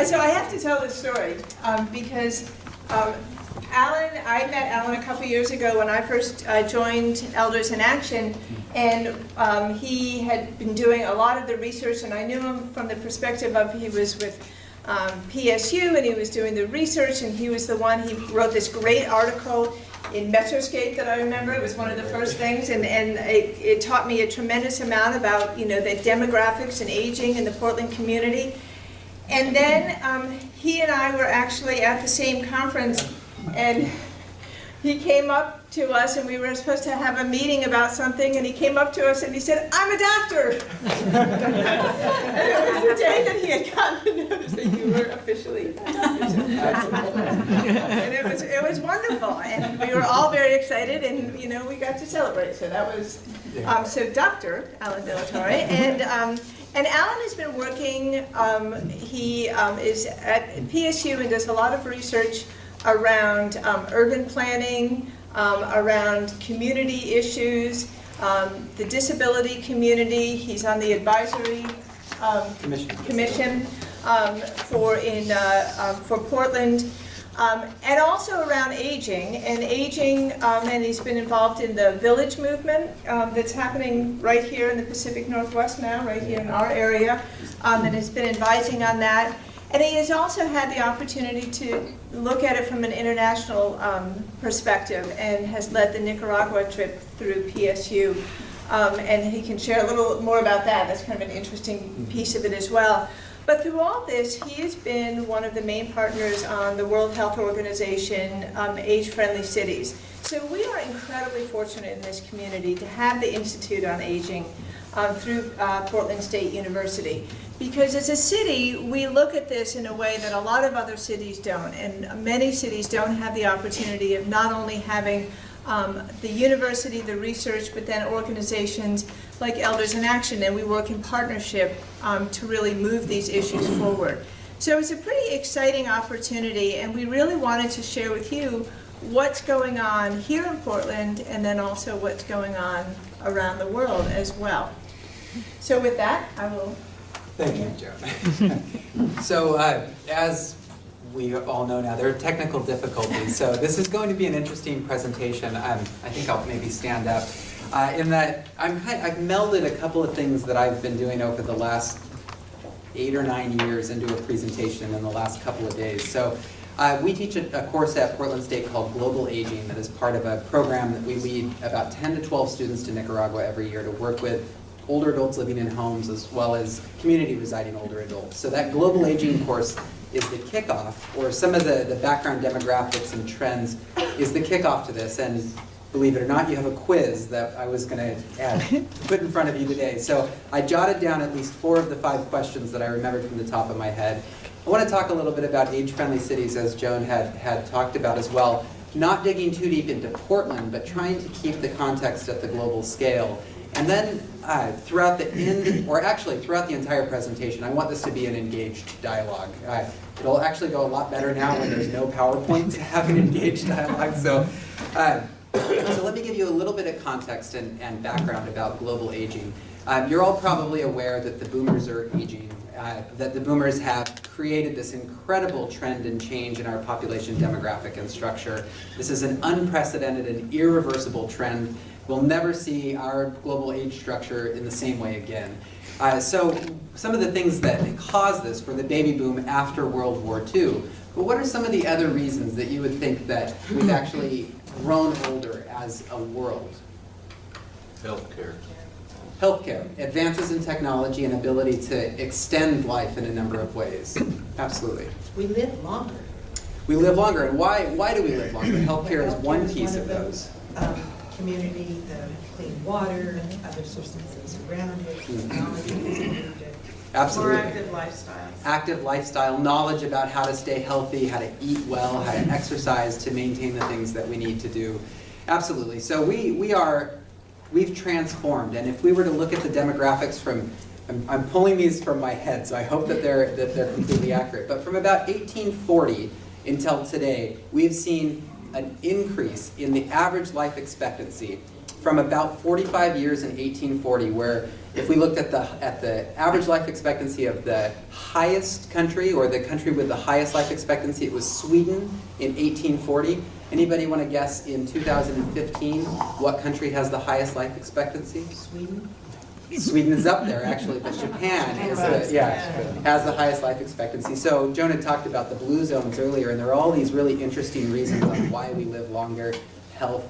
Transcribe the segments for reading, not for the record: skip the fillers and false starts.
So I have to tell this story because Alan, I met Alan a couple years ago when I first joined Elders in Action, and he had been doing a lot of the research, and I knew him from the perspective of he was with PSU, and he was doing the research, and he was the one, he wrote this great article in Metroscape that I remember. It was one of the first things, and it taught me a tremendous amount about, you know, the demographics and aging in the Portland community. And then he and I were actually at the same conference, and he came up to us, and we were supposed to have a meeting about something, and he came up to us and he said, "I'm a doctor." And it was the day that he had gotten the notice that you were officially a doctor. And it was wonderful, and we were all very excited, and you know, we got to celebrate. So that was so Dr. Alan DeLaTore, and Alan has been working. He is at PSU and does a lot of research around urban planning, around community issues, the disability community. He's on the advisory commission for Portland, and also around aging. And he's been involved in the village movement that's happening right here in the Pacific Northwest now, right here in our area, and has been advising on that. And he has also had the opportunity to look at it from an international perspective, and has led the Nicaragua trip through PSU. And he can share a little more about that. That's kind of an interesting piece of it as well. But through all this, he has been one of the main partners on the World Health Organization Age Friendly Cities. So we are incredibly fortunate in this community to have the Institute on Aging through Portland State University. Because as a city, we look at this in a way that a lot of other cities don't, and many cities don't have the opportunity of not only having the university, the research, but then organizations like Elders in Action, and we work in partnership to really move these issues forward. So it's a pretty exciting opportunity, and we really wanted to share with you what's going on here in Portland, and then also what's going on around the world as well. So with that, I will... Thank you, Joan. So as we all know now, there are technical difficulties. So this is going to be an interesting presentation. I think I'll maybe stand up. In that I've melded a couple of things that I've been doing over the last 8 or 9 years into a presentation in the last couple of days. So we teach a course at Portland State called Global Aging that is part of a program that we lead about 10 to 12 students to Nicaragua every year to work with older adults living in homes as well as community residing older adults. So that Global Aging course is the kickoff, or some of the background demographics and trends is the kickoff to this. And believe it or not, you have a quiz that I was going to put in front of you today. So I jotted down at least 4 of the 5 questions that I remembered from the top of my head. I want to talk a little bit about age-friendly cities, as Joan had talked about as well. Not digging too deep into Portland, but trying to keep the context at the global scale. And then throughout the end, or actually throughout the entire presentation, I want this to be an engaged dialogue. It'll actually go a lot better now when there's no PowerPoint to have an engaged dialogue. So let me give you a little bit of context and background about global aging. You're all probably aware that the boomers are aging, that the boomers have created this incredible trend and change in our population demographic and structure. This is an unprecedented and irreversible trend. We'll never see our global age structure in the same way again. So some of the things that caused this were the baby boom after World War II. But what are some of the other reasons that you would think that we've actually grown older as a world? Healthcare. Healthcare, advances in technology and ability to extend life in a number of ways. Absolutely. We live longer. We live longer, and why do we live longer? Healthcare is one piece of those. Community, clean water, other sources around it, technology has improved it. Absolutely. More active lifestyle. Active lifestyle, knowledge about how to stay healthy, how to eat well, how to exercise to maintain the things that we need to do. Absolutely. So we've transformed, and if we were to look at the demographics from, I'm pulling these from my head, so I hope that they're completely accurate. But from about 1840 until today, we've seen an increase in the average life expectancy from about 45 years in 1840, where if we looked at the average life expectancy of the highest country, or the country with the highest life expectancy, it was Sweden in 1840. Anybody want to guess in 2015 what country has the highest life expectancy? Sweden? Sweden is up there, actually, but Japan is has the highest life expectancy. So Joan had talked about the blue zones earlier, and there are all these really interesting reasons on why we live longer. Health,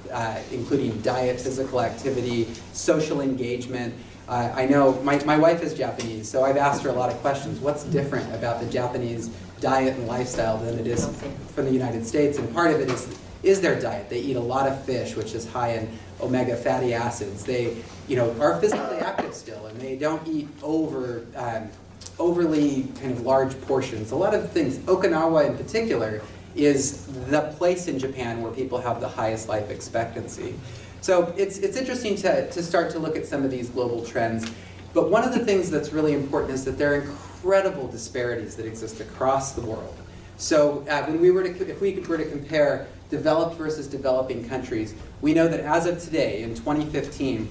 including diet, physical activity, social engagement. I know my wife is Japanese, so I've asked her a lot of questions. What's different about the Japanese diet and lifestyle than it is from the United States? And part of it is their diet. They eat a lot of fish, which is high in omega fatty acids. They, are physically active still, and they don't eat overly kind of large portions. A lot of things. Okinawa in particular is the place in Japan where people have the highest life expectancy. So it's interesting to start to look at some of these global trends. But one of the things that's really important is that there are incredible disparities that exist across the world. So if we were to compare developed versus developing countries, we know that as of today, in 2015,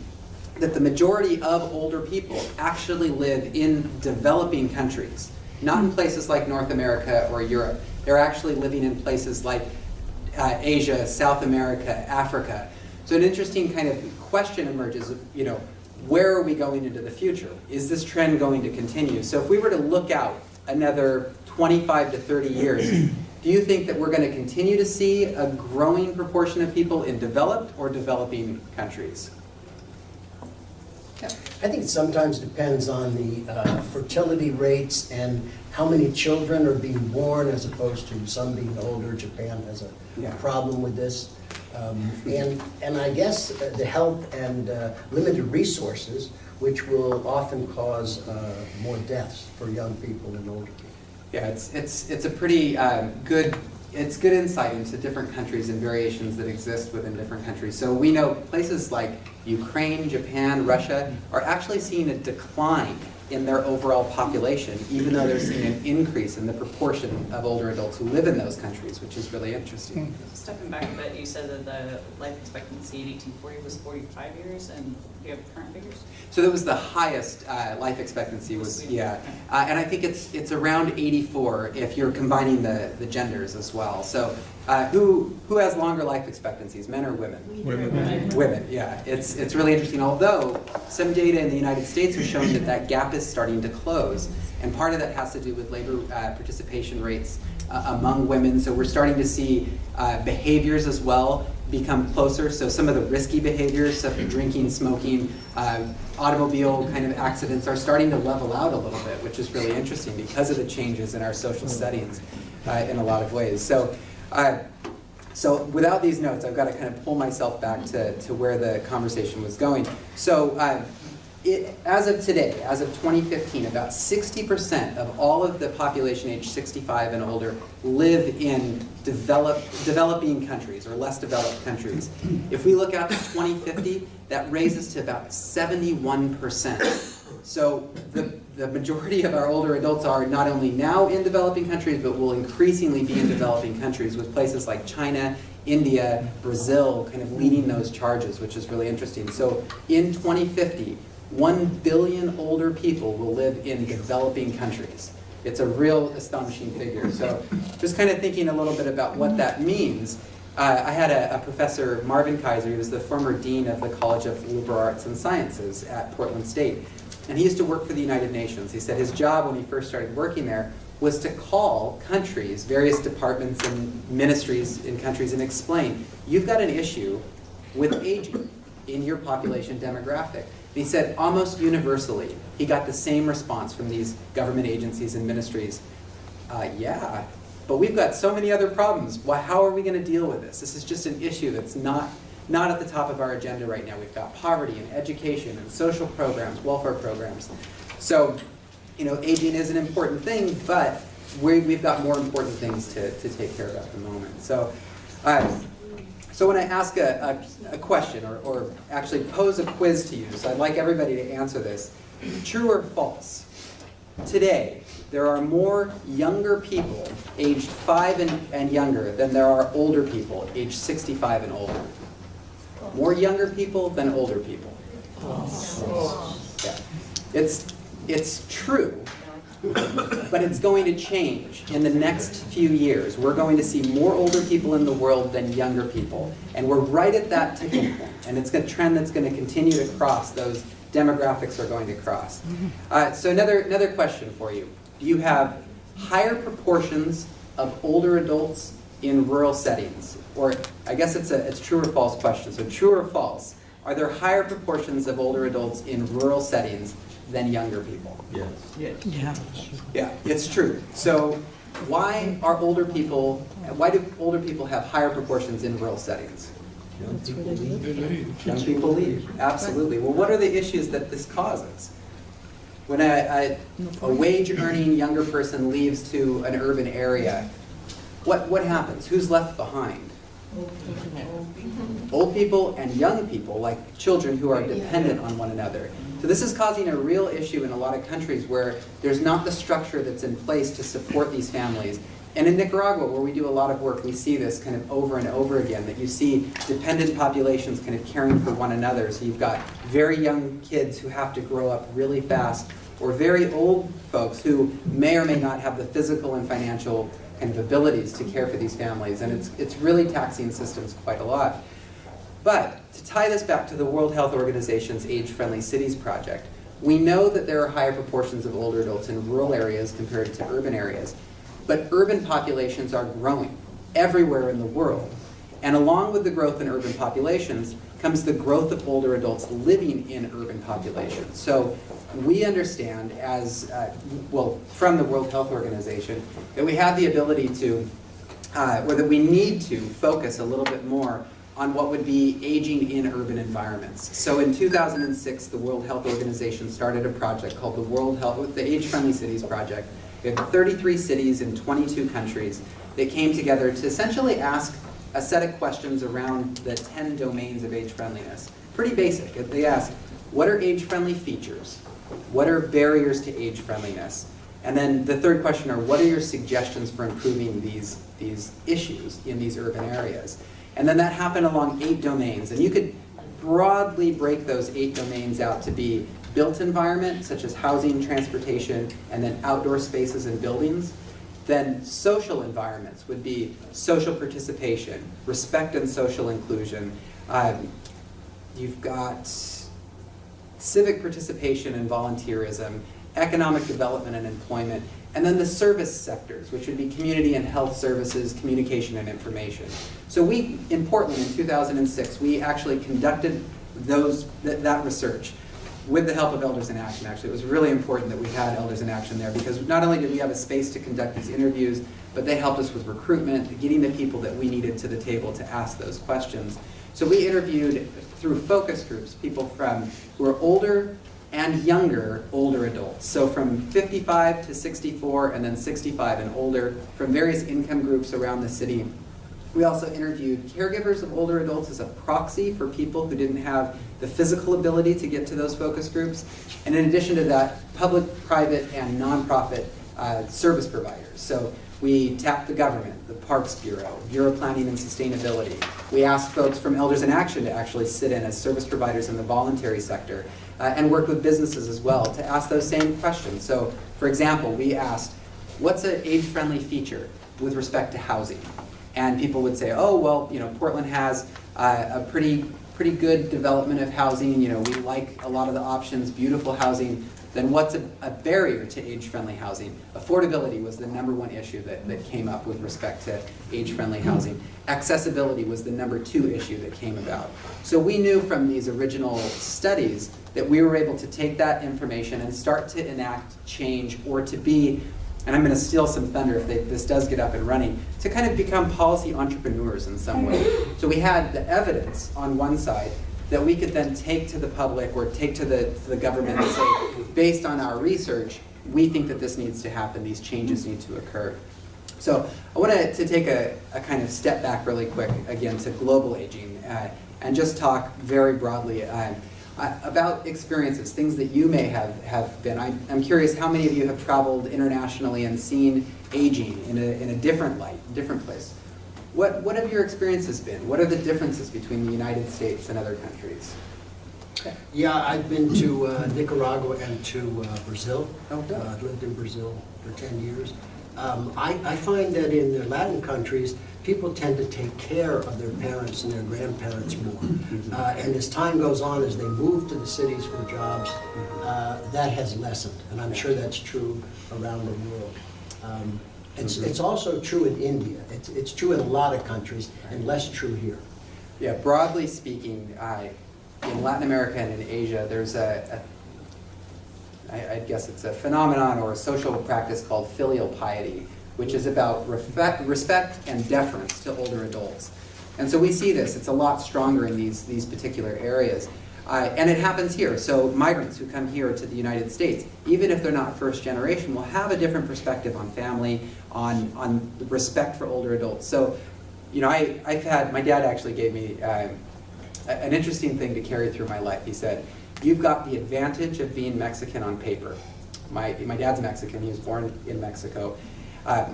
that the majority of older people actually live in developing countries, not in places like North America or Europe. They're actually living in places like Asia, South America, Africa. So an interesting kind of question emerges of, where are we going into the future? Is this trend going to continue? So if we were to look out another 25 to 30 years, do you think that we're going to continue to see a growing proportion of people in developed or developing countries? I think it sometimes depends on the fertility rates and how many children are being born, as opposed to some being older. Japan has a problem with this. And I guess the health and limited resources, which will often cause more deaths for young people and older people. Yeah, it's a pretty good insight into different countries and variations that exist within different countries. So we know places like Ukraine, Japan, Russia are actually seeing a decline in their overall population, even though they're seeing an increase in the proportion of older adults who live in those countries, which is really interesting. Stepping back a bit, you said that the life expectancy in 1840 was 45 years, and do you have current figures? So that was the highest life expectancy was, and I think it's around 84 if you're combining the genders as well. So who has longer life expectancies, men or women? Women, yeah. It's really interesting, although some data in the United States has shown that gap is starting to close. And part of that has to do with labor participation rates among women. So we're starting to see behaviors as well become closer. So some of the risky behaviors, such as drinking, smoking, automobile kind of accidents are starting to level out a little bit, which is really interesting because of the changes in our social settings in a lot of ways. So without these notes, I've got to kind of pull myself back to where the conversation was going. So as of today, as of 2015, about 60% of all of the population age 65 and older live in developing countries or less developed countries. If we look out to 2050, that raises to about 71%. So the majority of our older adults are not only now in developing countries, but will increasingly be in developing countries, with places like China, India, Brazil kind of leading those charges, which is really interesting. So in 2050, 1 billion older people will live in developing countries. It's a real astonishing figure. So just kind of thinking a little bit about what that means, I had a professor, Marvin Kaiser. He was the former dean of the College of Liberal Arts and Sciences at Portland State. And he used to work for the United Nations. He said his job when he first started working there was to call countries, various departments and ministries in countries, and explain, you've got an issue with aging in your population demographic. And he said almost universally, he got the same response from these government agencies and ministries. Yeah, but we've got so many other problems. Well, how are we going to deal with this? This is just an issue that's not at the top of our agenda right now. We've got poverty and education and social programs, welfare programs. So, aging is an important thing, but we've got more important things to take care of at the moment. So when I ask a question or actually pose a quiz to you, so I'd like everybody to answer this, true or false? Today, there are more younger people aged 5 and younger than there are older people aged 65 and older. More younger people than older people. Yeah. It's true, but it's going to change in the next few years. We're going to see more older people in the world than younger people. And we're right at that tipping point. And it's a trend that's going to continue to cross. Those demographics are going to cross. So another question for you. Do you have higher proportions of older adults in rural settings? Or I guess it's true or false question. So true or false? Are there higher proportions of older adults in rural settings than younger people? Yes. Yeah, it's true. So why do older people have higher proportions in rural settings? Young people leave. Absolutely. Well, what are the issues that this causes? When a wage-earning younger person leaves to an urban area, what happens? Who's left behind? Old people and young people, like children who are dependent on one another. So this is causing a real issue in a lot of countries where there's not the structure that's in place to support these families. And in Nicaragua, where we do a lot of work, we see this kind of over and over again, that you see dependent populations kind of caring for one another. So you've got very young kids who have to grow up really fast, or very old folks who may or may not have the physical and financial kind of abilities to care for these families. And it's really taxing systems quite a lot. But to tie this back to the World Health Organization's Age Friendly Cities project, we know that there are higher proportions of older adults in rural areas compared to urban areas. But urban populations are growing everywhere in the world. And along with the growth in urban populations comes the growth of older adults living in urban populations. So we understand from the World Health Organization, that we have the ability to, or that we need to focus a little bit more on what would be aging in urban environments. So in 2006, the World Health Organization started a project called the Age Friendly Cities Project. We had 33 cities in 22 countries that came together to essentially ask a set of questions around the 10 domains of age friendliness. Pretty basic. They asked, what are age-friendly features? What are barriers to age friendliness? And then the third question are, what are your suggestions for improving these issues in these urban areas? And then that happened along 8 domains. And you could broadly break those 8 domains out to be built environment, such as housing, transportation, and then outdoor spaces and buildings. Then social environments would be social participation, respect and social inclusion. You've got civic participation and volunteerism, economic development and employment, and then the service sectors, which would be community and health services, communication and information. So we, in Portland in 2006, we actually conducted that research with the help of Elders in Action, actually. It was really important that we had Elders in Action there, because not only did we have a space to conduct these interviews, but they helped us with recruitment, getting the people that we needed to the table to ask those questions. So we interviewed, through focus groups, people who are older and younger older adults. So from 55 to 64, and then 65 and older, from various income groups around the city. We also interviewed caregivers of older adults as a proxy for people who didn't have the physical ability to get to those focus groups. And in addition to that, public, private, and nonprofit service providers. So we tapped the government, the Parks Bureau, Bureau of Planning and Sustainability. We asked folks from Elders in Action to actually sit in as service providers in the voluntary sector, and worked with businesses as well to ask those same questions. So, for example, we asked, what's an age-friendly feature with respect to housing? And people would say, oh, well, Portland has a pretty good development of housing. We like a lot of the options, beautiful housing. Then what's a barrier to age-friendly housing? Affordability was the #1 issue that came up with respect to age-friendly housing. Accessibility was the #2 issue that came about. So we knew from these original studies that we were able to take that information and start to enact change, or to be, and I'm going to steal some thunder if this does get up and running, to kind of become policy entrepreneurs in some way. So we had the evidence on one side that we could then take to the public or take to the government and say, based on our research, we think that this needs to happen, these changes need to occur. So I wanted to take a kind of step back really quick, again, to global aging, and just talk very broadly about experiences, things that you may have been. I'm curious how many of you have traveled internationally and seen aging in a different light, different place. What have your experiences been? What are the differences between the United States and other countries? Yeah, I've been to Nicaragua and to Brazil. Oh, good. I've lived in Brazil for 10 years. I find that in the Latin countries, people tend to take care of their parents and their grandparents more. And as time goes on, as they move to the cities for jobs, that has lessened. And I'm sure that's true around the world. It's also true in India. It's true in a lot of countries and less true here. Yeah, broadly speaking, in Latin America and in Asia, there's I guess it's a phenomenon or a social practice called filial piety, which is about respect and deference to older adults. And so we see this, it's a lot stronger in these particular areas. And it happens here. So migrants who come here to the United States, even if they're not first generation, will have a different perspective on family, on the respect for older adults. So, you know, my dad actually gave me an interesting thing to carry through my life. He said, "You've got the advantage of being Mexican on paper." My dad's Mexican, he was born in Mexico.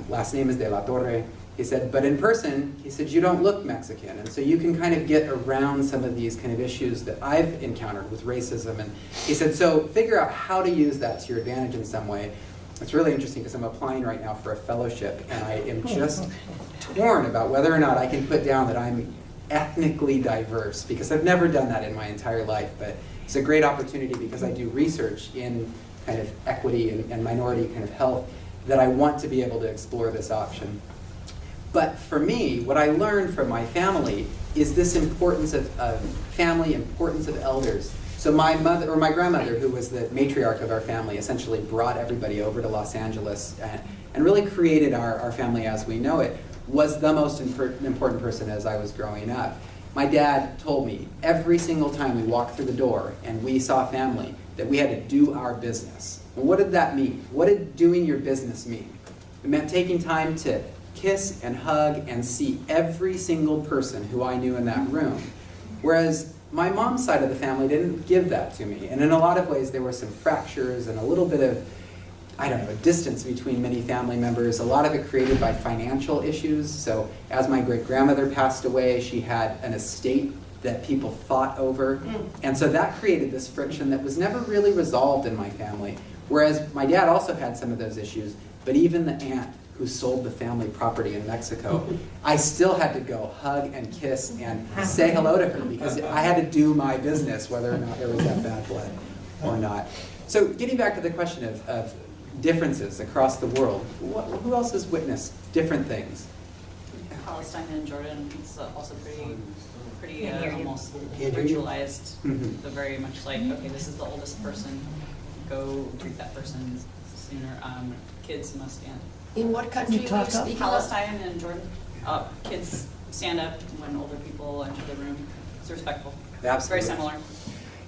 Last name is DeLaTore. He said, but in person, he said, you don't look Mexican. And so you can kind of get around some of these kind of issues that I've encountered with racism. And he said, so figure out how to use that to your advantage in some way. It's really interesting because I'm applying right now for a fellowship, and I am just torn about whether or not I can put down that I'm ethnically diverse, because I've never done that in my entire life. But it's a great opportunity because I do research in kind of equity and minority kind of health, that I want to be able to explore this option. But for me, what I learned from my family is this importance of family, importance of elders. So my mother, or my grandmother, who was the matriarch of our family, essentially brought everybody over to Los Angeles and really created our family as we know it, was the most important person as I was growing up. My dad told me every single time we walked through the door and we saw family that we had to do our business. Well, what did that mean? What did doing your business mean? It meant taking time to kiss and hug and see every single person who I knew in that room. Whereas my mom's side of the family didn't give that to me. And in a lot of ways, there were some fractures and a little bit of, I don't know, distance between many family members, a lot of it created by financial issues. So as my great-grandmother passed away, she had an estate that people fought over. And so that created this friction that was never really resolved in my family. Whereas my dad also had some of those issues, but even the aunt who sold the family property in Mexico, I still had to go hug and kiss and say hello to her because I had to do my business, whether or not there was that bad blood or not. So getting back to the question of differences across the world, who else has witnessed different things? Palestine and Jordan, it's also pretty almost Can't hear you. ritualized. They're very much like, okay, this is the oldest person, go treat that person sooner. Kids must stand. In what country were you speaking of? Palestine and Jordan. Kids stand up when older people enter the room. It's respectful. Absolutely. Very similar.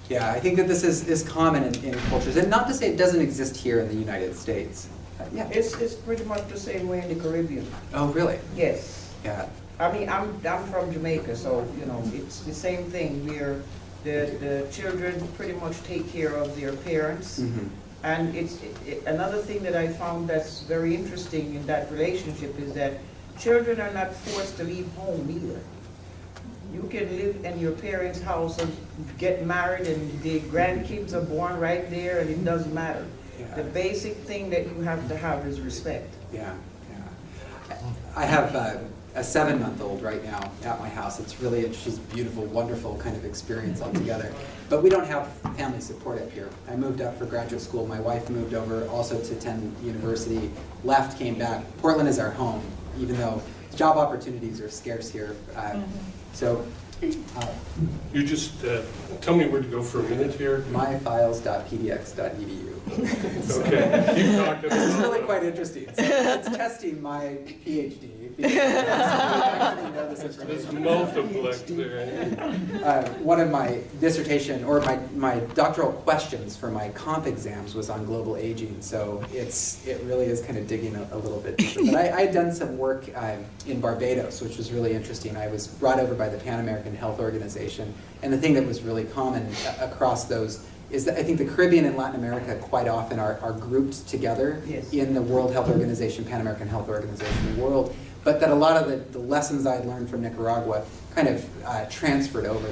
Yeah, I think that this is common in cultures, and not to say it doesn't exist here in the United States. Yeah. It's pretty much the same way in the Caribbean. Oh, really? Yes. Yeah. I mean, I'm from Jamaica, so, you know, it's the same thing. The children pretty much take care of their parents. Mm-hmm. And another thing that I found that's very interesting in that relationship is that children are not forced to leave home either. You can live in your parents' house and get married and the grandkids are born right there and it doesn't matter. Yeah. The basic thing that you have to have is respect. Yeah, yeah. I have a 7-month-old right now at my house. She's beautiful, wonderful kind of experience altogether. But we don't have family support up here. I moved up for graduate school. My wife moved over also to attend university, left, came back. Portland is our home, even though job opportunities are scarce here. So You just tell me where to go for a minute here. myfiles.pdx.edu. Okay, keep talking. This is really quite interesting. So it's testing my PhD. Because I actually know this There's information. multiple there. One of my dissertation, or my doctoral questions for my comp exams was on global aging, so it really is kind of digging a little bit deeper. But I had done some work in Barbados, which was really interesting. I was brought over by the Pan American Health Organization, and the thing that was really common across those is that I think the Caribbean and Latin America quite often are grouped together Yes. in the World Health Organization, Pan American Health Organization, world. but that a lot of the lessons I learned from Nicaragua kind of transferred over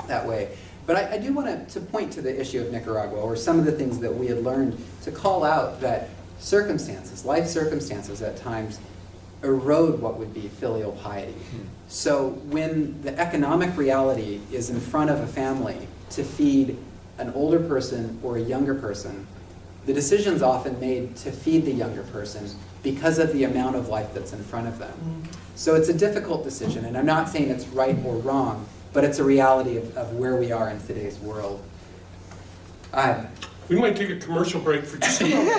that way. But I do want to point to the issue of Nicaragua, or some of the things that we had learned, to call out that circumstances, life circumstances at times, erode what would be filial piety. So when the economic reality is in front of a family to feed an older person or a younger person, the decision's often made to feed the younger person because of the amount of life that's in front of them. So it's a difficult decision, and I'm not saying it's right or wrong, but it's a reality of where we are in today's world. We might take a commercial break for just a moment.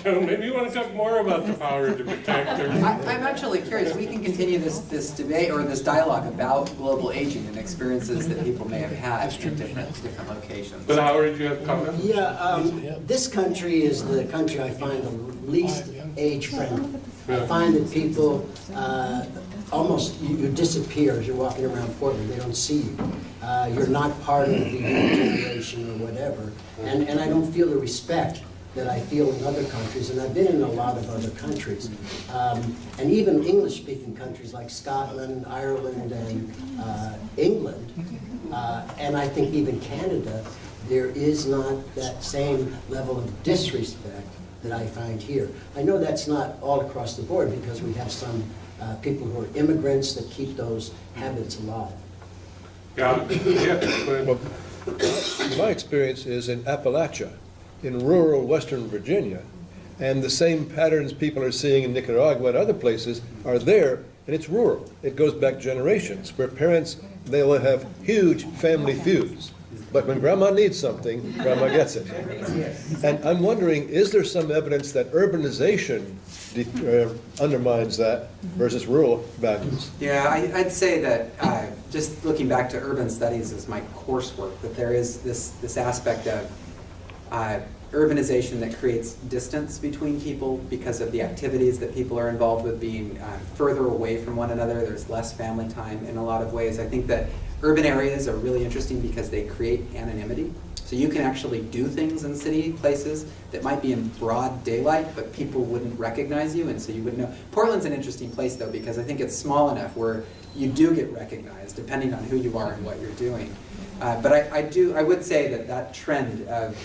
So maybe you want to talk more about the power to protect. I'm actually curious. We can continue this debate or this dialogue about global aging and experiences that people may have had in different locations. But Howard, did you have a comment? Yeah, this country is the country I find the least age-friendly. I find that people almost, you disappear as you're walking around Portland. They don't see you. You're not part of the generation or whatever. And I don't feel the respect that I feel in other countries, and I've been in a lot of other countries. And even English-speaking countries like Scotland, Ireland, and England, and I think even Canada, there is not that same level of disrespect that I find here. I know that's not all across the board, because we have some people who are immigrants that keep those habits alive. Yeah. Well, my experience is in Appalachia, in rural western Virginia, and the same patterns people are seeing in Nicaragua and other places are there, and it's rural. It goes back generations, where parents, they will have huge family feuds. But when grandma needs something, grandma gets it. And I'm wondering, is there some evidence that urbanization undermines that versus rural values? Yeah, I'd say that just looking back to urban studies as my coursework, that there is this aspect of urbanization that creates distance between people because of the activities that people are involved with being further away from one another. There's less family time in a lot of ways. I think that urban areas are really interesting because they create anonymity. So you can actually do things in city places that might be in broad daylight, but people wouldn't recognize you, and so you wouldn't know. Portland's an interesting place, though, because I think it's small enough where you do get recognized, depending on who you are and what you're doing. But I would say that trend of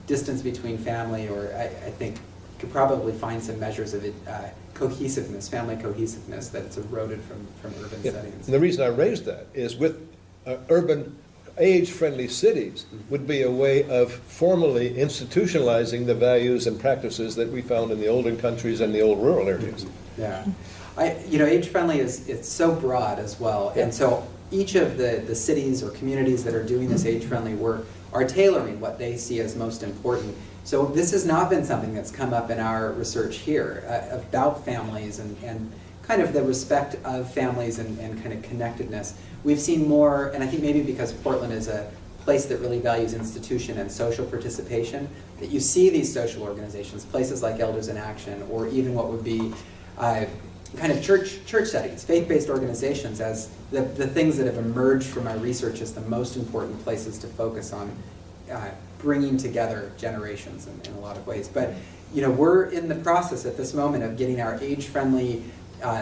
distance between family, or I think you could probably find some measures of it, cohesiveness, family cohesiveness, that it's eroded from urban settings. And the reason I raised that is with urban age-friendly cities would be a way of formally institutionalizing the values and practices that we found in the older countries and the old rural areas. Yeah. Age-friendly it's so broad as well, and so each of the cities or communities that are doing this age-friendly work are tailoring what they see as most important. So this has not been something that's come up in our research here about families and kind of the respect of families and kind of connectedness. We've seen more, and I think maybe because Portland is a place that really values institution and social participation, that you see these social organizations, places like Elders in Action, or even what would be kind of church settings, faith-based organizations, as the things that have emerged from our research as the most important places to focus on bringing together generations in a lot of ways. But we're in the process at this moment of getting our age-friendly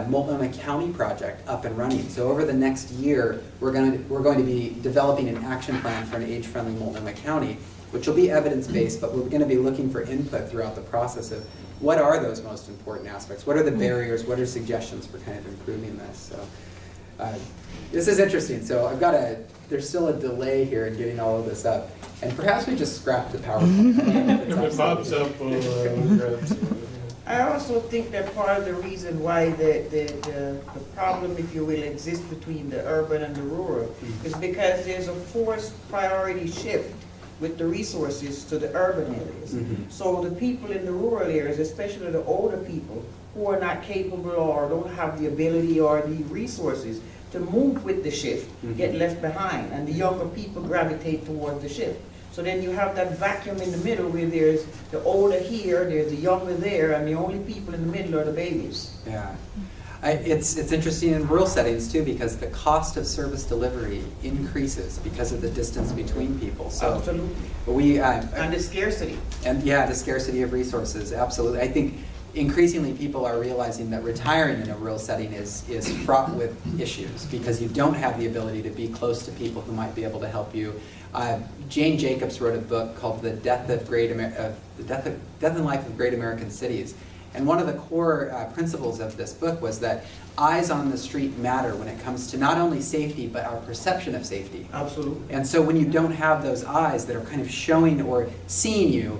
Multnomah County project up and running. So over the next year, we're going to be developing an action plan for an age-friendly Multnomah County, which will be evidence-based, but we're going to be looking for input throughout the process of what are those most important aspects, what are the barriers, what are suggestions for kind of improving this. So this is interesting. So there's still a delay here in getting all of this up, and perhaps we just scrap the PowerPoint. If it pops up, we'll grab some. I also think that part of the reason why the problem, if you will, exists between the urban and the rural is because there's a forced priority shift with the resources to the urban areas. So the people in the rural areas, especially the older people who are not capable or don't have the ability or the resources to move with the shift, get left behind, and the younger people gravitate towards the shift. So then you have that vacuum in the middle where there's the older here, there's the younger there, and the only people in the middle are the babies. Yeah. It's interesting in rural settings too, because the cost of service delivery increases because of the distance between people. So absolutely. And the scarcity. And yeah, the scarcity of resources, absolutely. I think increasingly people are realizing that retiring in a rural setting is fraught with issues because you don't have the ability to be close to people who might be able to help you. Jane Jacobs wrote a book called The Death and Life of Great American Cities. And one of the core principles of this book was that eyes on the street matter when it comes to not only safety, but our perception of safety. Absolutely. And so when you don't have those eyes that are kind of showing or seeing you,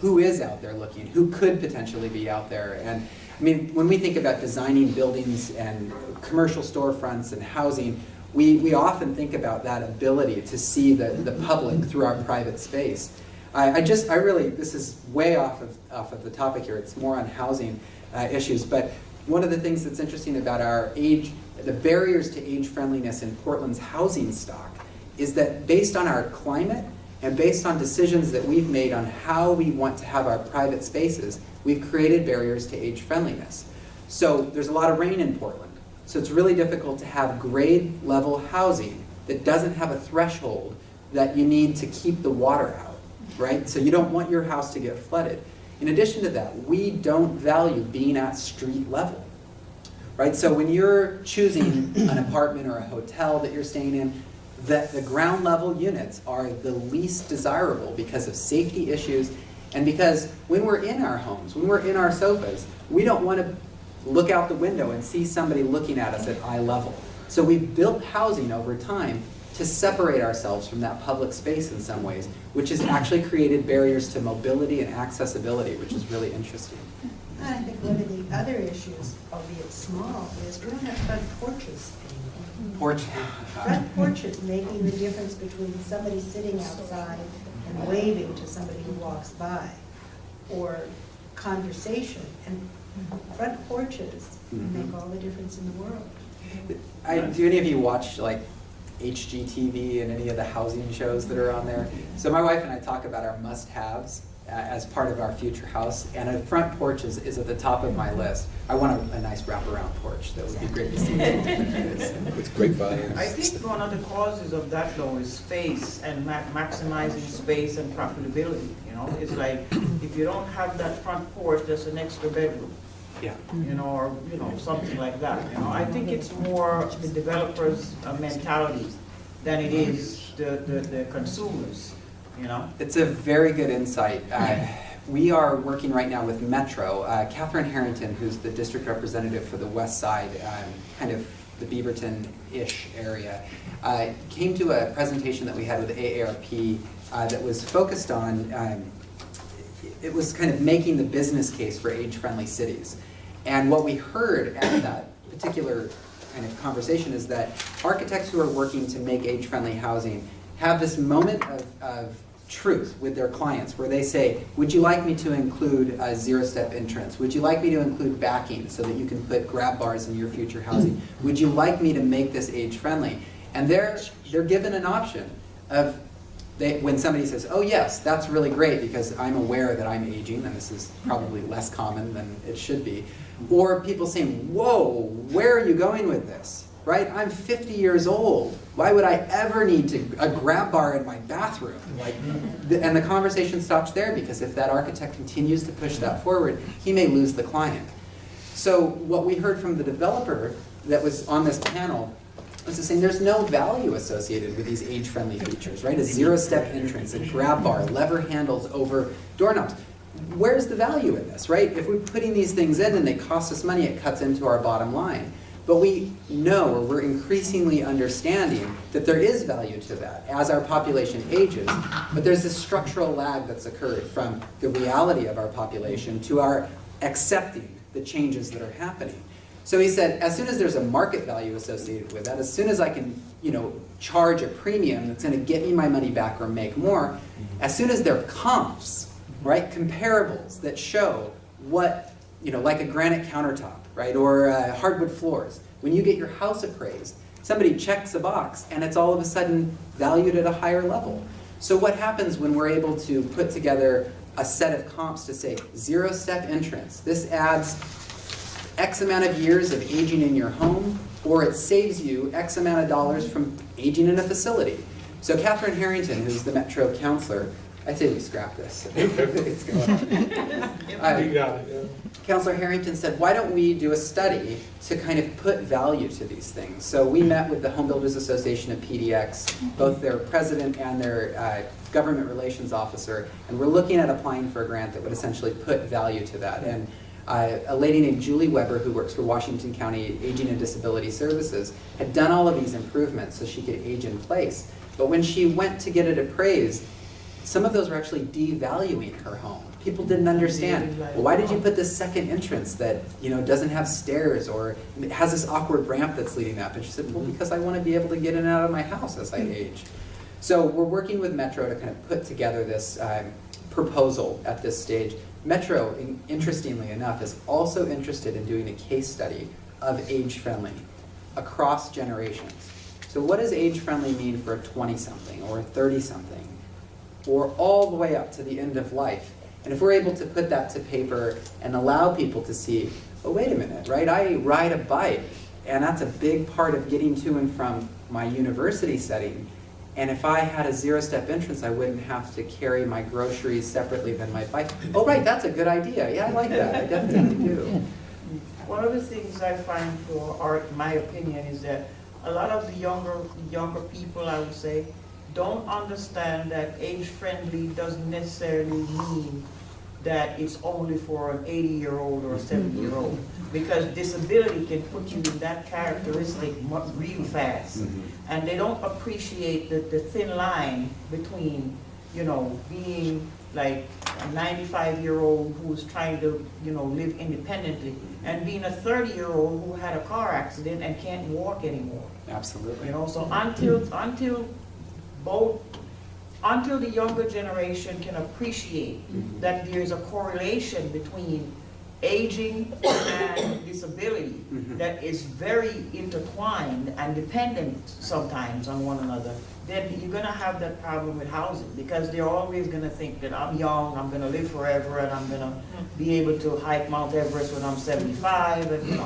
who is out there looking, who could potentially be out there. And I mean, when we think about designing buildings and commercial storefronts and housing, we often think about that ability to see the public through our private space. I really, this is way off of the topic here, it's more on housing issues, but one of the things that's interesting about the barriers to age friendliness in Portland's housing stock is that based on our climate and based on decisions that we've made on how we want to have our private spaces, we've created barriers to age friendliness. So there's a lot of rain in Portland. So it's really difficult to have grade level housing that doesn't have a threshold that you need to keep the water out, right? So you don't want your house to get flooded. In addition to that, we don't value being at street level, right? So when you're choosing an apartment or a hotel that you're staying in, the ground level units are the least desirable because of safety issues and because when we're in our homes, when we're in our sofas, we don't want to look out the window and see somebody looking at us at eye level. So we've built housing over time to separate ourselves from that public space in some ways, which has actually created barriers to mobility and accessibility, which is really interesting. I think one of the other issues, albeit small, is we don't have front porches anymore. Front porches making the difference between somebody sitting outside and waving to somebody who walks by, or conversation. And front porches make all the difference in the world. Do any of you watch like HGTV and any of the housing shows that are on there? So my wife and I talk about our must-haves as part of our future house, and a front porch is at the top of my list. I want a nice wraparound porch. That would be great to see. With great volumes. I think one of the causes of that though is space and maximizing space and profitability, you know? It's like, if you don't have that front porch, there's an extra bedroom. Yeah. You know, or, you know, something like that, you know? I think it's more the developer's mentality than it is the consumers, you know? It's a very good insight. We are working right now with Metro. Catherine Harrington, who's the district representative for the West Side, kind of the Beaverton-ish area, came to a presentation that we had with AARP that was focused on, it was kind of making the business case for age-friendly cities. And what we heard at that particular kind of conversation is that architects who are working to make age-friendly housing have this moment of truth with their clients where they say, would you like me to include a zero-step entrance? Would you like me to include backing so that you can put grab bars in your future housing? Would you like me to make this age-friendly? And they're given an option of, when somebody says, oh yes, that's really great because I'm aware that I'm aging, and this is probably less common than it should be. Or people saying, whoa, where are you going with this? Right? I'm 50 years old. Why would I ever need a grab bar in my bathroom? And the conversation stops there because if that architect continues to push that forward, he may lose the client. So what we heard from the developer that was on this panel was saying there's no value associated with these age-friendly features, right? A zero-step entrance, a grab bar, lever handles over doorknobs. Where's the value in this, right? If we're putting these things in and they cost us money, it cuts into our bottom line. But we know, or we're increasingly understanding, that there is value to that as our population ages. But there's this structural lag that's occurred from the reality of our population to our accepting the changes that are happening. So he said, as soon as there's a market value associated with that, as soon as I can, charge a premium that's going to get me my money back or make more, as soon as there are comps, right, comparables that show what, like a granite countertop, right, or hardwood floors. When you get your house appraised, somebody checks a box and it's all of a sudden valued at a higher level. So what happens when we're able to put together a set of comps to say zero-step entrance? This adds X amount of years of aging in your home, or it saves you X amount of dollars from aging in a facility. So Catherine Harrington, who's the Metro counselor, I'd say we scrap this. Okay. It's good. You got it, yeah. Councilor Harrington said, why don't we do a study to kind of put value to these things? So we met with the Home Builders Association of PDX, both their president and their government relations officer, and we're looking at applying for a grant that would essentially put value to that. And a lady named Julie Weber, who works for Washington County Aging and Disability Services, had done all of these improvements so she could age in place. But when she went to get it appraised, some of those were actually devaluing her home. People didn't understand, well, why did you put this second entrance that doesn't have stairs or it has this awkward ramp that's leading up? And she said, well, because I want to be able to get in and out of my house as I age. So we're working with Metro to kind of put together this proposal at this stage. Metro, interestingly enough, is also interested in doing a case study of age-friendly across generations. So what does age-friendly mean for a 20-something or a 30-something or all the way up to the end of life? And if we're able to put that to paper and allow people to see, oh, wait a minute, right? I ride a bike, and that's a big part of getting to and from my university setting. And if I had a zero-step entrance, I wouldn't have to carry my groceries separately than my bike. Oh, right, that's a good idea. Yeah, I like that. I definitely do. One of the things I find for art, in my opinion, is that a lot of the younger people, I would say, don't understand that age-friendly doesn't necessarily mean that it's only for an 80-year-old or a 70-year-old, because disability can put you in that characteristic real fast. And they don't appreciate the thin line between, being like a 95-year-old who's trying to, live independently, and being a 30-year-old who had a car accident and can't walk anymore. Absolutely. So until the younger generation can appreciate that there's a correlation between aging and disability that is very intertwined and dependent sometimes on one another, then you're going to have that problem with housing, because they're always going to think that I'm young, I'm going to live forever, and I'm going to be able to hike Mount Everest when I'm 75, and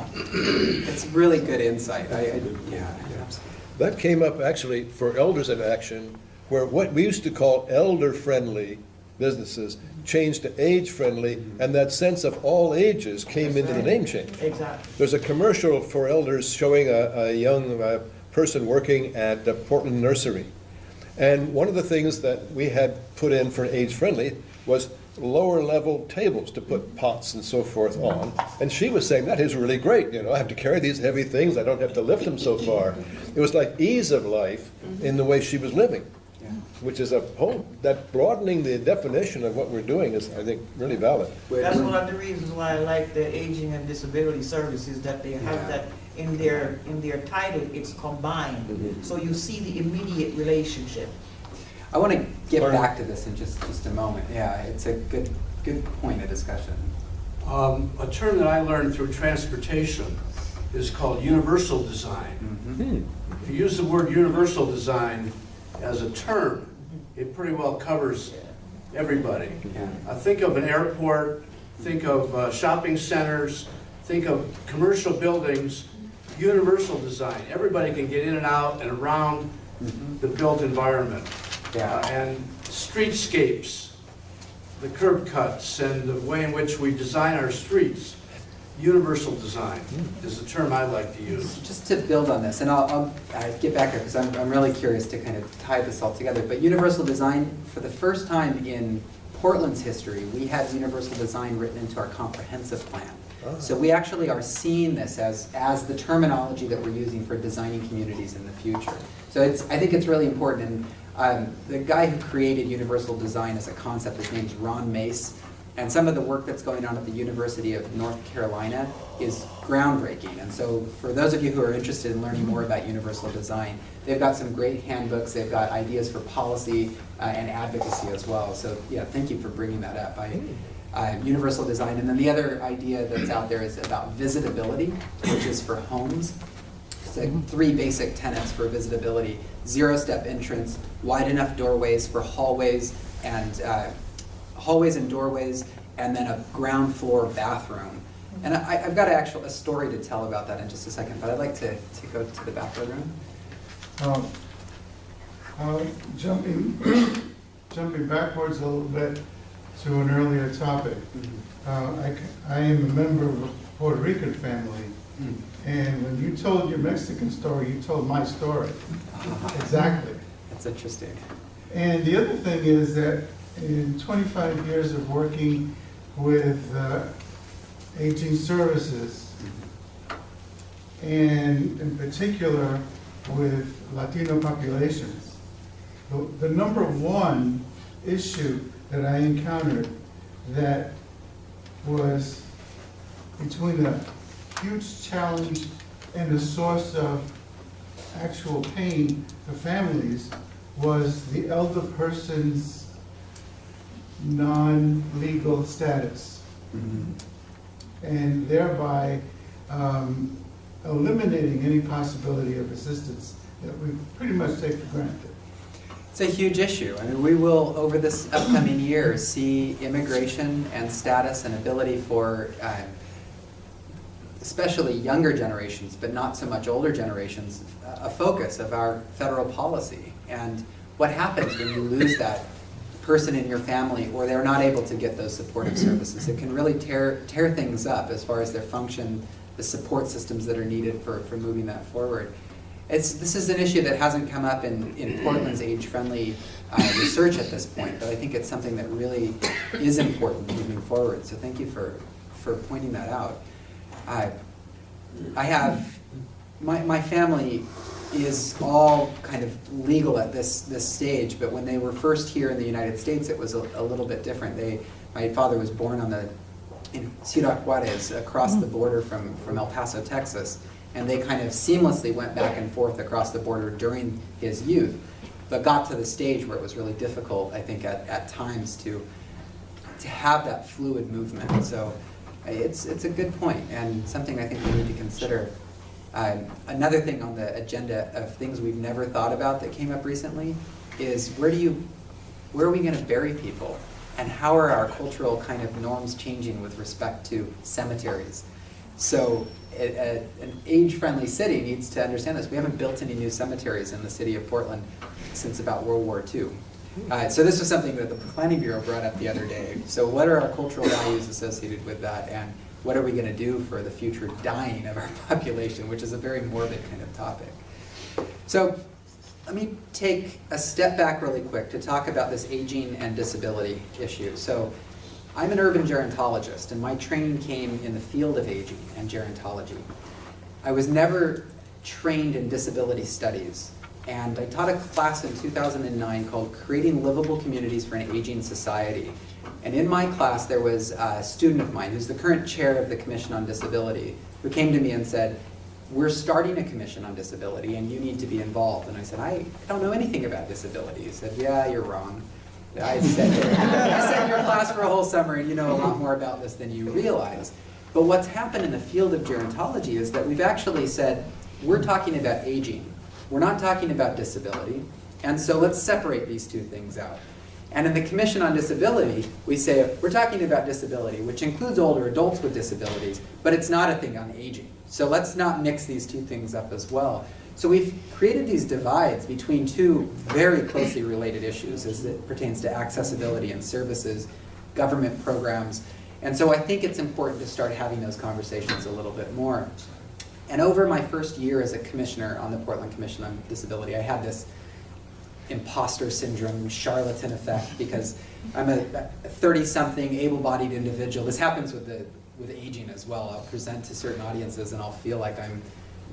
It's really good insight. Yeah, absolutely. That came up actually for Elders in Action, where what we used to call elder-friendly businesses changed to age-friendly, and that sense of all ages came into the name change. Exactly. There's a commercial for elders showing a young person working at the Portland Nursery. And one of the things that we had put in for age-friendly was lower level tables to put pots and so forth on. And she was saying, that is really great, I have to carry these heavy things, I don't have to lift them so far. It was like ease of life in the way she was living, which is that broadening the definition of what we're doing is, I think, really valid. That's one of the reasons why I like the Aging and Disability Services, that they have that in their title, it's combined. So you see the immediate relationship. I want to get back to this in just a moment. Yeah, it's a good point of discussion. A term that I learned through transportation is called universal design. If you use the word universal design as a term, it pretty well covers everybody. Think of an airport, think of shopping centers, think of commercial buildings, universal design. Everybody can get in and out and around the built environment. And streetscapes, the curb cuts, and the way in which we design our streets. Universal design is the term I like to use. Just to build on this, and I'll get back here because I'm really curious to kind of tie this all together, but universal design, for the first time in Portland's history, we had universal design written into our comprehensive plan. So we actually are seeing this as the terminology that we're using for designing communities in the future. So I think it's really important. And the guy who created universal design as a concept, his name's Ron Mace. And some of the work that's going on at the University of North Carolina is groundbreaking. And so for those of you who are interested in learning more about universal design, they've got some great handbooks. They've got ideas for policy and advocacy as well. So yeah, thank you for bringing that up. Universal design. And then the other idea that's out there is about visitability, which is for homes. So 3 basic tenets for visitability: zero-step entrance, wide enough doorways for hallways and doorways, and then a ground floor bathroom. And I've got a story to tell about that in just a second, but I'd like to go to the bathroom room. Jumping jumping backwards a little bit to an earlier topic. I am a member of a Puerto Rican family, and when you told your Mexican story, you told my story. Exactly. That's interesting. And the other thing is that in 25 years of working with aging services, and in particular with Latino populations, the number one issue that I encountered that was between a huge challenge and a source of actual pain for families was the elder person's non-legal status. And thereby eliminating any possibility of assistance that we pretty much take for granted. It's a huge issue. I mean, we will, over this upcoming year, see immigration and status and ability for especially younger generations, but not so much older generations, a focus of our federal policy. And what happens when you lose that person in your family, or they're not able to get those supportive services? It can really tear things up as far as their function, the support systems that are needed for moving that forward. This is an issue that hasn't come up in Portland's age-friendly research at this point, but I think it's something that really is important moving forward. So thank you for pointing that out. I have, my family is all kind of legal at this stage, but when they were first here in the United States, it was a little bit different. My father was born in Ciudad Juarez, across the border from El Paso, Texas, and they kind of seamlessly went back and forth across the border during his youth, but got to the stage where it was really difficult, I think, at times to have that fluid movement. So it's a good point, and something I think we need to consider. Another thing on the agenda of things we've never thought about that came up recently is where are we going to bury people? And how are our cultural kind of norms changing with respect to cemeteries? So an age-friendly city needs to understand this. We haven't built any new cemeteries in the city of Portland since about World War II. So this was something that the Planning Bureau brought up the other day. So what are our cultural values associated with that, and what are we going to do for the future dying of our population, which is a very morbid kind of topic. So let me take a step back really quick to talk about this aging and disability issue. So I'm an urban gerontologist, and my training came in the field of aging and gerontology. I was never trained in disability studies, and I taught a class in 2009 called Creating Livable Communities for an Aging Society. And in my class, there was a student of mine who's the current chair of the Commission on Disability, who came to me and said, "We're starting a commission on disability and you need to be involved." And I said, I don't know anything about disability. He said, "Yeah, you're wrong. I sat in your class for a whole summer and you know a lot more about this than you realize." But what's happened in the field of gerontology is that we've actually said, we're talking about aging. We're not talking about disability. And so let's separate these two things out. And in the Commission on Disability, we say, we're talking about disability, which includes older adults with disabilities, but it's not a thing on aging. So let's not mix these two things up as well. So we've created these divides between two very closely related issues as it pertains to accessibility and services, government programs. And so I think it's important to start having those conversations a little bit more. And over my first year as a commissioner on the Portland Commission on Disability, I had this imposter syndrome, charlatan effect, because I'm a 30-something able-bodied individual. This happens with aging as well. I'll present to certain audiences and I'll feel like I'm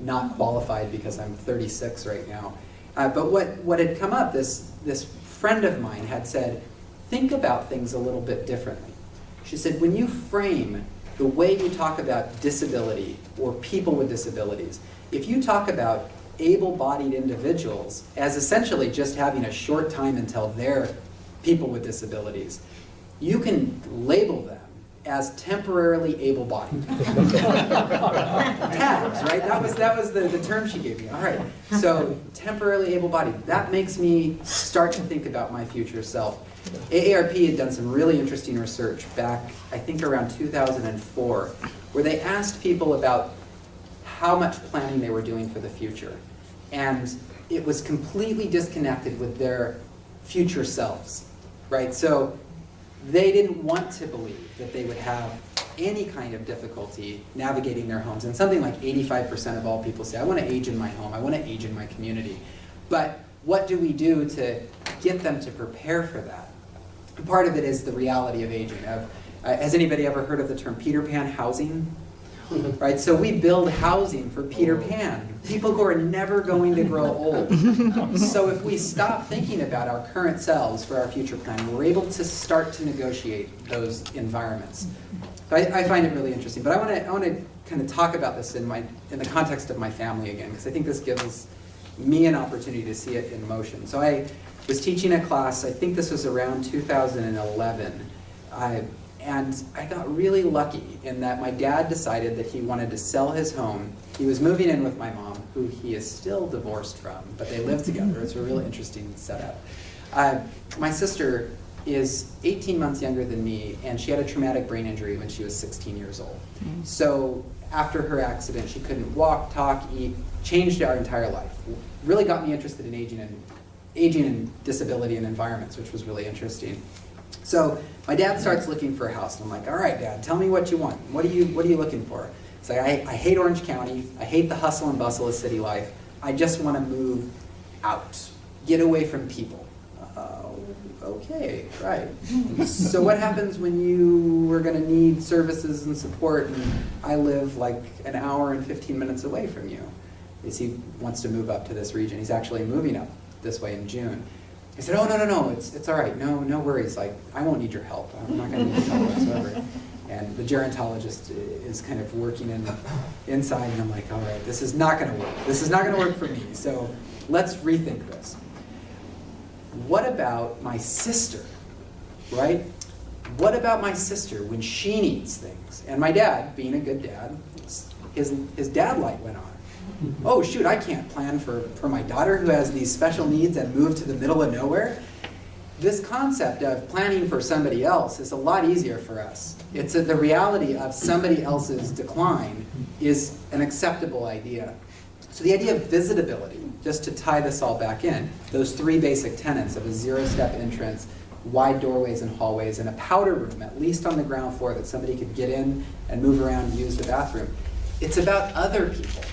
not qualified because I'm 36 right now. But what had come up, this friend of mine had said, think about things a little bit differently. She said, when you frame the way you talk about disability or people with disabilities, if you talk about able-bodied individuals as essentially just having a short time until they're people with disabilities, you can label them as temporarily able-bodied. Tabs, right? That was the term she gave me. All right, so temporarily able-bodied. That makes me start to think about my future self. AARP had done some really interesting research back, I think around 2004, where they asked people about how much planning they were doing for the future. And it was completely disconnected with their future selves. right? So they didn't want to believe that they would have any kind of difficulty navigating their homes. And something like 85% of all people say, I want to age in my home, I want to age in my community. But what do we do to get them to prepare for that? And part of it is the reality of aging. Has anybody ever heard of the term Peter Pan housing? Right, so we build housing for Peter Pan, people who are never going to grow old. So if we stop thinking about our current selves for our future planning, we're able to start to negotiate those environments. So I find it really interesting, but I want to kind of talk about this in the context of my family again, because I think this gives me an opportunity to see it in motion. So I was teaching a class, I think this was around 2011, and I got really lucky in that my dad decided that he wanted to sell his home. He was moving in with my mom, who he is still divorced from, but they live together. It's a really interesting setup. My sister is 18 months younger than me, and she had a traumatic brain injury when she was 16 years old. So after her accident, she couldn't walk, talk, eat, changed our entire life. Really got me interested in aging and disability and environments, which was really interesting. So my dad starts looking for a house, and I'm like, all right, Dad, tell me what you want. What are you looking for? He's like, I hate Orange County. I hate the hustle and bustle of city life. I just want to move out, get away from people. Okay, right. So what happens when you are going to need services and support, and I live like an hour and 15 minutes away from you? He wants to move up to this region. He's actually moving up this way in June. I said, oh, no, it's all right. No worries. Like, I won't need your help. I'm not going to need your help whatsoever. And the gerontologist is kind of working inside, and I'm like, all right, this is not going to work. This is not going to work for me. So let's rethink this. What about my sister, right? What about my sister when she needs things? And my dad, being a good dad, his dad light went on. Oh shoot, I can't plan for my daughter who has these special needs and move to the middle of nowhere. This concept of planning for somebody else is a lot easier for us. It's the reality of somebody else's decline is an acceptable idea. So the idea of visitability, just to tie this all back in, those three basic tenets of a zero-step entrance, wide doorways and hallways, and a powder room, at least on the ground floor, that somebody could get in and move around and use the bathroom. It's about other people.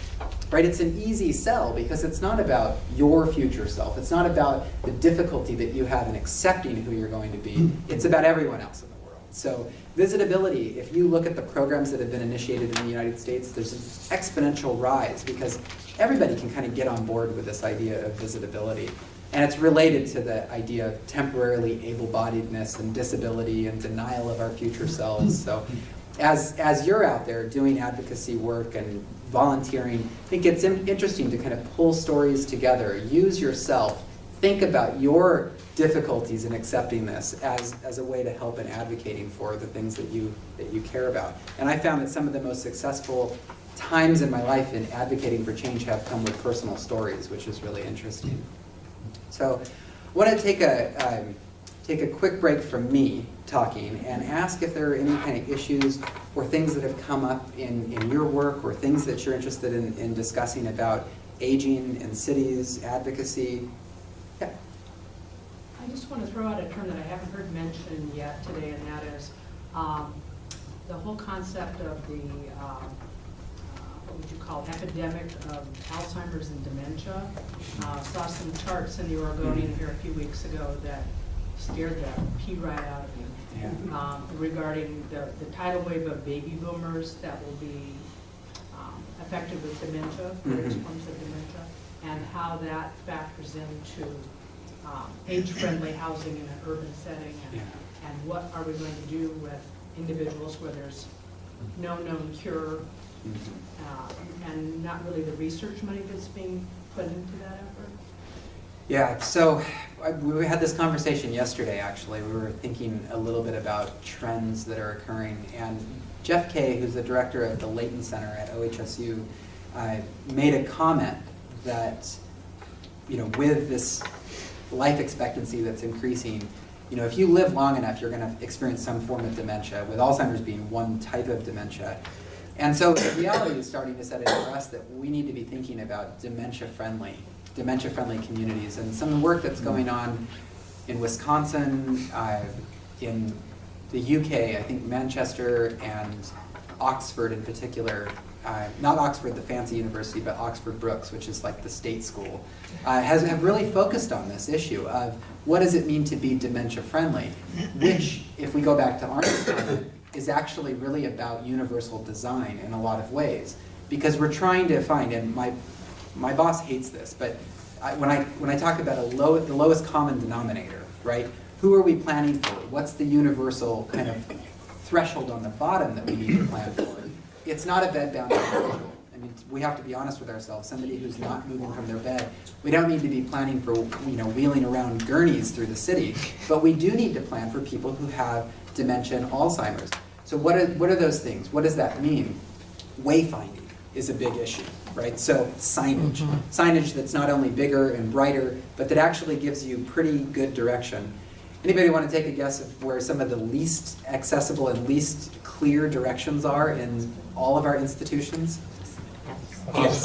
Right? It's an easy sell because it's not about your future self. It's not about the difficulty that you have in accepting who you're going to be. It's about everyone else in the world. So visitability, if you look at the programs that have been initiated in the United States, there's an exponential rise because everybody can kind of get on board with this idea of visitability. And it's related to the idea of temporarily able-bodiedness and disability and denial of our future selves. So as you're out there doing advocacy work and volunteering, I think it's interesting to kind of pull stories together, use yourself, think about your difficulties in accepting this as a way to help in advocating for the things that you care about. And I found that some of the most successful times in my life in advocating for change have come with personal stories, which is really interesting. So I want to take a quick break from me talking and ask if there are any kind of issues or things that have come up in your work or things that you're interested in discussing about aging in cities, advocacy. Yeah. I just want to throw out a term that I haven't heard mentioned yet today, and that is the whole concept of the, what would you call, epidemic of Alzheimer's and dementia. Saw some charts in the Oregonian here a few weeks ago that scared the pee right out of me. Yeah. Regarding the tidal wave of baby boomers that will be affected with dementia, various forms of dementia, and how that factors into age-friendly housing in an urban setting, and what are we going to do with individuals where there's no known cure, and not really the research money that's being put into that effort. Yeah, so we had this conversation yesterday, actually. We were thinking a little bit about trends that are occurring. And Jeff Kay, who's the director of the Layton Center at OHSU, made a comment that, with this life expectancy that's increasing, if you live long enough, you're going to experience some form of dementia, with Alzheimer's being one type of dementia. And so the reality is starting to set in for us that we need to be thinking about dementia-friendly communities. And some of the work that's going on in Wisconsin, in the UK, I think Manchester and Oxford in particular, not Oxford, the fancy university, but Oxford Brookes, which is like the state school, have really focused on this issue of what does it mean to be dementia friendly, which, if we go back to Arnold's comment, is actually really about universal design in a lot of ways. Because we're trying to find, and my boss hates this, but when I talk about the lowest common denominator, right? Who are we planning for? What's the universal kind of threshold on the bottom that we need to plan for? It's not a bed-bound individual. I mean, we have to be honest with ourselves. Somebody who's not moving from their bed, we don't need to be planning for, wheeling around gurneys through the city, but we do need to plan for people who have dementia and Alzheimer's. So what are those things? What does that mean? Wayfinding is a big issue, right? So signage. Signage that's not only bigger and brighter, but that actually gives you pretty good direction. Anybody want to take a guess of where some of the least accessible and least clear directions are in all of our institutions? Yes.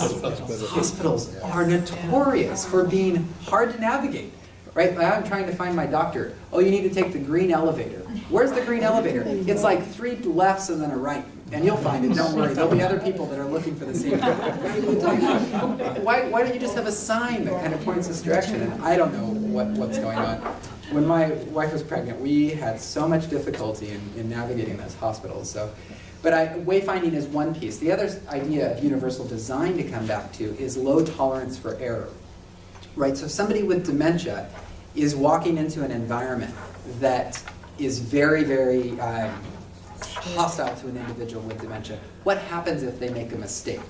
Hospitals are notorious for being hard to navigate, right? I'm trying to find my doctor. Oh, you need to take the green elevator. Where's the green elevator? It's like 3 lefts and then a right. And you'll find it, don't worry. There'll be other people that are looking for the same thing. Why don't you just have a sign that kind of points this direction? And I don't know what's going on. When my wife was pregnant, we had so much difficulty in navigating those hospitals. But wayfinding is one piece. The other idea of universal design to come back to is low tolerance for error, right? So if somebody with dementia is walking into an environment that is very, very hostile to an individual with dementia, what happens if they make a mistake,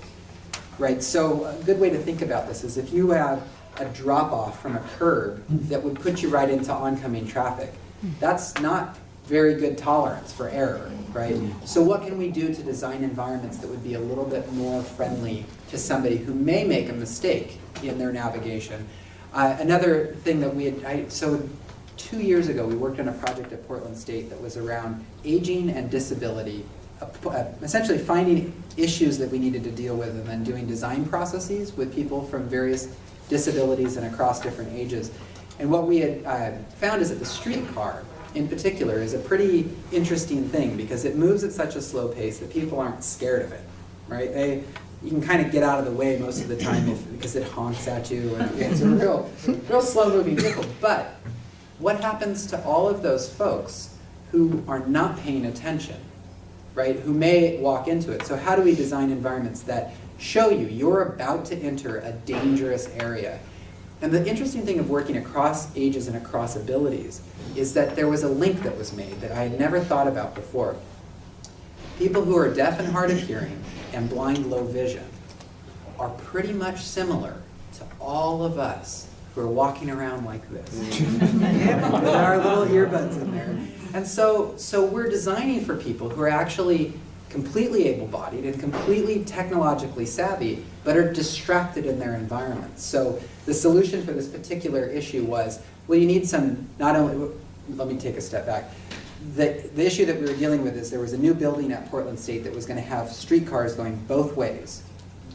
right? So a good way to think about this is if you have a drop-off from a curb that would put you right into oncoming traffic, that's not very good tolerance for error, right? So what can we do to design environments that would be a little bit more friendly to somebody who may make a mistake in their navigation? Another thing that so 2 years ago, we worked on a project at Portland State that was around aging and disability, essentially finding issues that we needed to deal with and then doing design processes with people from various disabilities and across different ages. And what we had found is that the streetcar, in particular, is a pretty interesting thing because it moves at such a slow pace that people aren't scared of it, right? You can kind of get out of the way most of the time because it honks at you, and it's a real slow-moving vehicle. But what happens to all of those folks who are not paying attention, right? Who may walk into it? So how do we design environments that show you're about to enter a dangerous area? And the interesting thing of working across ages and across abilities is that there was a link that was made that I had never thought about before. People who are deaf and hard of hearing and blind low vision are pretty much similar to all of us who are walking around like this. With our little earbuds in there. And so we're designing for people who are actually completely able-bodied and completely technologically savvy, but are distracted in their environments. So the solution for this particular issue was, well, you need some, not only, let me take a step back. The issue that we were dealing with is there was a new building at Portland State that was going to have streetcars going both ways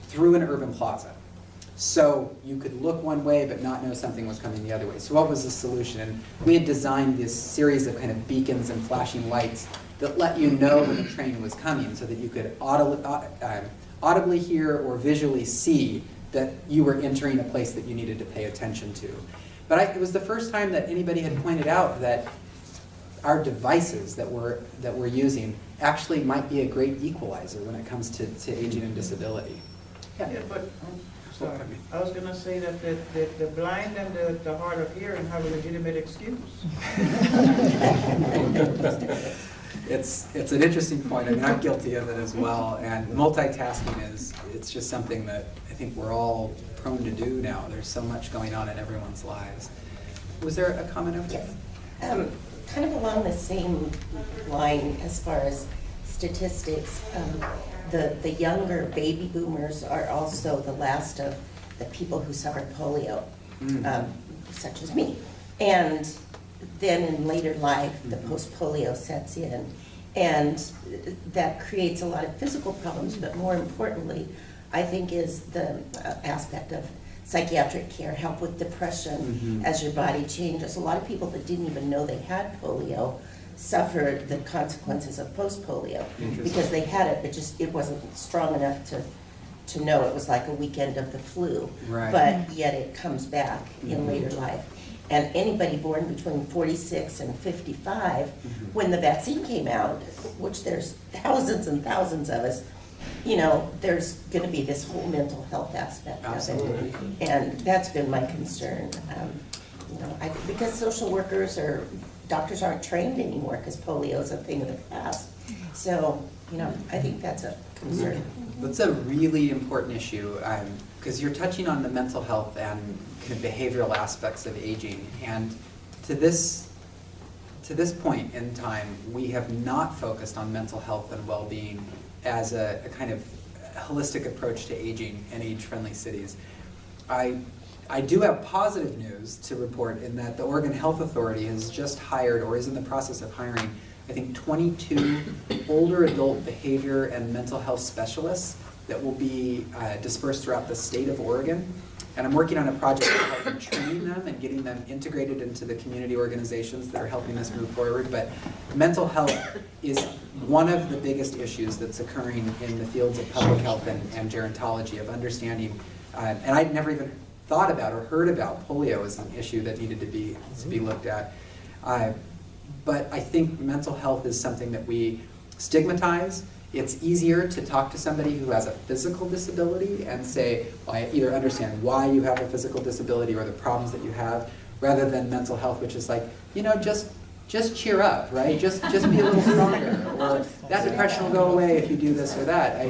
through an urban plaza. So you could look one way but not know something was coming the other way. So what was the solution? And we had designed this series of kind of beacons and flashing lights that let you know when a train was coming so that you could audibly hear or visually see that you were entering a place that you needed to pay attention to. But it was the first time that anybody had pointed out that our devices that we're using actually might be a great equalizer when it comes to aging and disability. Yeah, but sorry. I was going to say that the blind and the hard of hearing have a legitimate excuse. It's an interesting point. I mean, I'm guilty of it as well. And multitasking it's just something that I think we're all prone to do now. There's so much going on in everyone's lives. Was there a comment over there? Yes. Kind of along the same line as far as statistics, the younger baby boomers are also the last of the people who suffered polio, such as me. And then in later life, the post-polio sets in, and that creates a lot of physical problems, but more importantly, I think is the aspect of psychiatric care, help with depression as your body changes. A lot of people that didn't even know they had polio suffered the consequences of post-polio because they had it, but just it wasn't strong enough to know. It was like a weekend of the flu, but yet it comes back in later life. And anybody born between 46 and 55, when the vaccine came out, which there's thousands and thousands of us, you know, there's going to be this whole mental health aspect of it. And that's been my concern. You know, because social workers or doctors aren't trained anymore because polio is a thing of the past. So, you know, I think that's a concern. That's a really important issue because you're touching on the mental health and kind of behavioral aspects of aging. And to this point in time, we have not focused on mental health and well-being as a kind of holistic approach to aging in age-friendly cities. I do have positive news to report in that the Oregon Health Authority has just hired, or is in the process of hiring, I think 22 older adult behavior and mental health specialists that will be dispersed throughout the state of Oregon. And I'm working on a project to help training them and getting them integrated into the community organizations that are helping us move forward. But mental health is one of the biggest issues that's occurring in the fields of public health and gerontology, of understanding, and I'd never even thought about or heard about polio as an issue that needed to be looked at. But I think mental health is something that we stigmatize. It's easier to talk to somebody who has a physical disability and say, well, I either understand why you have a physical disability or the problems that you have, rather than mental health, which is like, you know, just cheer up, right? Just be a little stronger, or that depression will go away if you do this or that.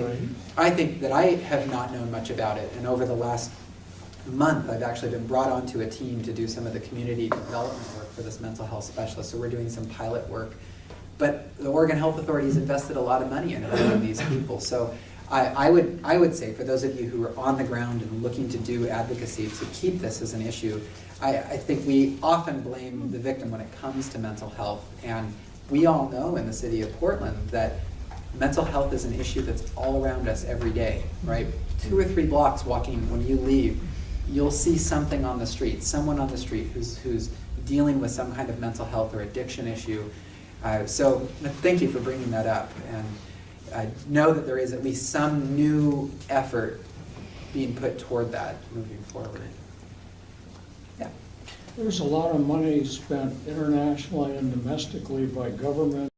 I think that I have not known much about it, and over the last month, I've actually been brought onto a team to do some of the community development work for this mental health specialist. So we're doing some pilot work. But the Oregon Health Authority has invested a lot of money in hiring these people. So I would say, for those of you who are on the ground and looking to do advocacy to keep this as an issue, I think we often blame the victim when it comes to mental health. And we all know in the city of Portland that mental health is an issue that's all around us every day, right? 2 or 3 blocks walking when you leave, you'll see something on the street, someone on the street who's dealing with some kind of mental health or addiction issue. So thank you for bringing that up, and I know that there is at least some new effort being put toward that moving forward. Yeah. There's a lot of money spent internationally and domestically by government